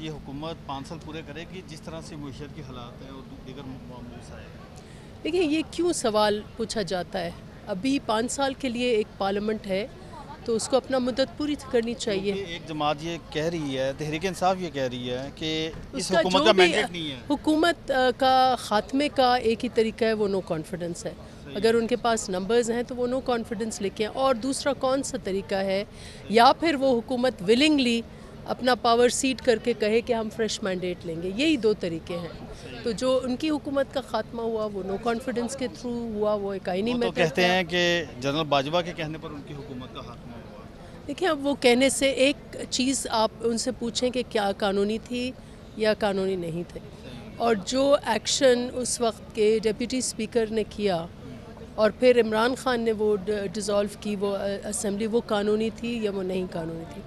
कि ये हुकूमत 5 साल पूरे करेगी जिस तरह से मईशत के हालात हैं और दीगर मामलों से आए? देखिए, ये क्यों सवाल पूछा जाता है? अभी 5 साल के लिए एक पार्लियामेंट है, तो उसको अपना मुद्दत पूरी करनी क्योंकि चाहिए। एक जमात ये कह रही है, तहरीक इंसाफ ये कह रही है कि इस उसका हुकूमत जो का भी मैंडेट नहीं है। हुकूमत का ख़ात्मे का एक ही तरीका है, वो नो कॉन्फिडेंस है। अगर उनके पास नंबर्स हैं तो वो नो कॉन्फिडेंस लेके आएँ। और दूसरा कौन सा तरीका है, या फिर वो हुकूमत विलिंगली अपना पावर सीट करके कहे कि हम फ्रेश मैंडेट लेंगे। यही 2 तरीके हैं। तो जो उनकी हुकूमत का ख़ात्मा हुआ वो नो कॉन्फिडेंस के थ्रू हुआ, वो एक आईनी वो तो मेथड कहते था। हैं कि जनरल बाजवा के कहने पर उनकी हुकूमत का खात्मा हुआ। देखिए, अब वो कहने से एक चीज़ आप उनसे पूछें कि क्या कानूनी थी या कानूनी नहीं थे। और जो एक्शन उस वक्त के डिप्टी स्पीकर ने किया और फिर इमरान खान ने वो डिज़ोल्व की वो असेंबली, वो कानूनी थी या वो नहीं कानूनी थी।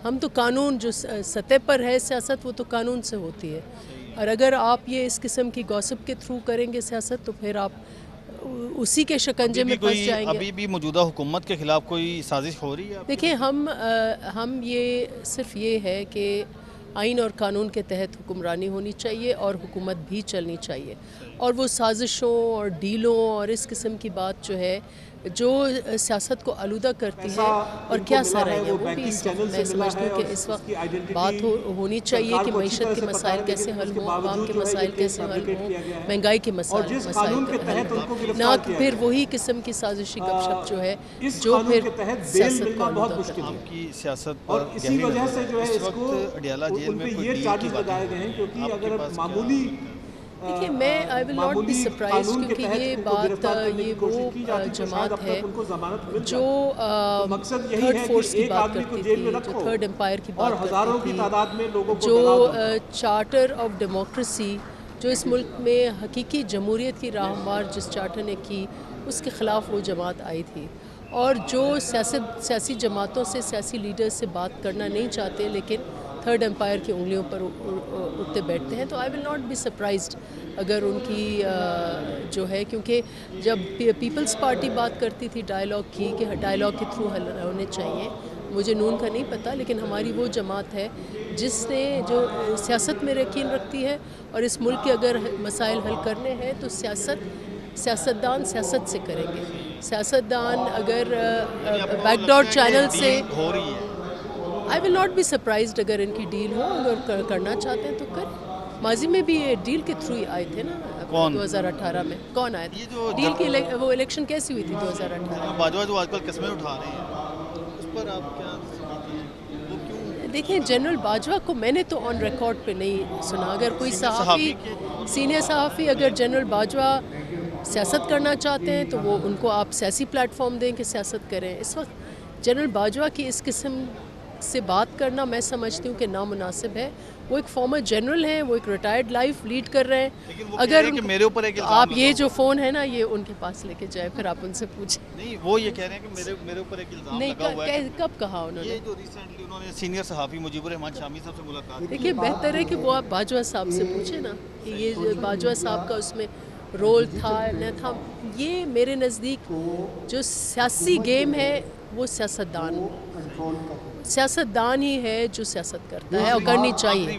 हम तो कानून जो सतह पर है सियासत, वो तो कानून से होती है। और अगर आप ये इस किस्म की गॉसिप के थ्रू करेंगे सियासत, तो फिर आप उसी के शिकंजे में फंस जाएंगे। अभी भी मौजूदा हुकूमत के खिलाफ कोई साजिश हो रही है आपकी देखिए, नज़र हम ये सिर्फ ये है कि आइन और कानून के तहत हुक्मरानी होनी चाहिए और हुकूमत भी चलनी चाहिए। और वो साजिशों और डीलों और इस किस्म की बात जो है, जो सियासत को आलूदा करती है और क्या सर है, वो भी इस वक्त मैं समझती हूँ कि इस वक्त बात होनी चाहिए कि मईशत के मसाइल कैसे हल हों, आवाम के मसाइल कैसे हल हों, महंगाई के मसाइल हल हों, ना कि फिर वही किस्म की साजिशी गपशप जो है, जो फिर सियासत को आलूदा करती है। आपकी सियासत पर गहरी नज़र है। इस वक्त अडियाला जेल में कोई डील की बातें हो रही हैं। आपके पास क्या? देखिए, मैं I will not be surprised, क्योंकि ये बात ये वो जमात है जो थर्ड फोर्स की बात करती थी, जो थर्ड एम्पायर की बात करती थी, जो चार्टर ऑफ डेमोक्रेसी जो इस मुल्क में हकीकी जमहूरियत की राह हमवार जिस चार्टर ने की, उसके ख़िलाफ़ वो जमात आई थी। और जो सियासी जमातों से, सियासी लीडर्स से बात करना नहीं चाहते, लेकिन थर्ड एम्पायर की उंगलियों पर उठते बैठते हैं, तो I will not be surprised अगर उनकी जो है, क्योंकि जब पीपल्स पार्टी बात करती थी डायलॉग की, कि डायलॉग के थ्रू हल होने चाहिए, मुझे नून का नहीं पता, लेकिन हमारी वो जमात है जिसने जो सियासत में यकीन रखती है, और इस मुल्क के अगर मसाइल हल करने हैं तो सियासतदान सियासत से करेंगे। सियासतदान अगर बैकडोर चैनल से, हो रही है। I will not be surprised अगर इनकी डील हो, अगर करना चाहते हैं तो करें। माजी में भी ये डील के थ्रू ही आए थे ना। कौन? 2018 में कौन आया ये था? जो डील की वो इलेक्शन कैसी हुई थी 2018 में? बाजवा जो आजकल कस्में उठा रहे हैं, उस पर आप क्या समझती हैं? वो क्यों? देखिए, जनरल बाजवा को मैंने तो ऑन रिकॉर्ड पे नहीं सुना। अगर कोई सहाफ़ी, सीनियर सहाफ़ी अगर जनरल बाजवा सियासत करना चाहते हैं तो वो उनको आप सियासी प्लेटफॉर्म दें कि सियासत करें। इस वक्त जनरल बाजवा की इस किस्म से बात करना मैं समझती हूँ कि नामुनासिब है। वो एक फॉर्मर जनरल हैं, वो एक रिटायर्ड लाइफ लीड कर रहे हैं। अगर मेरे ऊपर एक आप ये जो फ़ोन है ना, ये उनके पास लेके जाए, फिर आप उनसे पूछें। नहीं, वो ये कह रहे हैं कि मेरे ऊपर एक इल्ज़ाम नहीं, लगा हुआ है। कब कहा उन्होंने? ये जो रिसेंटली उन्होंने सीनियर सहाफ़ी मुजीबुर रहमान शामी साहब से मुलाकात की। देखिए, बेहतर है कि वो आप बाजवा साहब से पूछे ना कि ये जो बाजवा साहब का उसमें रोल था न था। ये मेरे नज़दीक जो सियासी गेम है, वो सियासतदान ही है जो सियासत करता है और करनी चाहिए।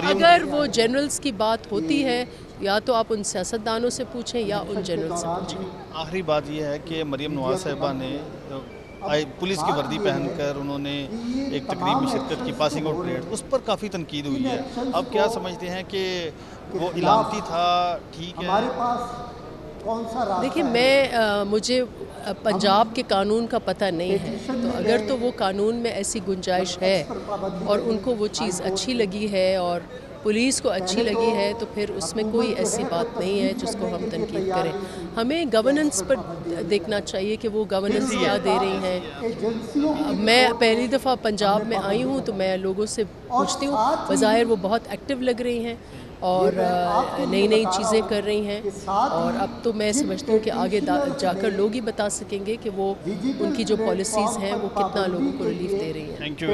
अगर वो जनरल्स की बात होती है, या तो आप उन सियासतदानों से पूछें या उन जनरल से पूछें। आखिरी बात यह है कि मरीम नवाज़ साहिबा ने पुलिस की वर्दी पहनकर उन्होंने एक तकरीब में शिरकत की, पासिंग आउट परेड, उस पर काफ़ी तनकीद हुई है। अब क्या समझते हैं कि वो इलामती था, ठीक है? देखिए, मुझे पंजाब के कानून का पता नहीं है, तो अगर तो वो कानून में ऐसी गुंजाइश है और उनको वो चीज़ अच्छी लगी है और पुलिस को अच्छी लगी है, तो फिर उसमें कोई ऐसी बात नहीं है जिसको हम तनकीद करें। हमें गवर्नेंस पर देखना चाहिए कि वो गवर्नेंस क्या दे रही हैं। मैं पहली दफ़ा पंजाब में आई हूँ, तो मैं लोगों से पूछती हूँ, बज़ाहिर वो बहुत एक्टिव लग रही हैं और नई नई चीज़ें कर रही हैं। और अब तो मैं समझती हूँ कि आगे जाकर लोग ही बता सकेंगे कि वो उनकी जो पॉलिसीज़ हैं वो कितना लोगों को रिलीफ दे रही हैं। Thank you.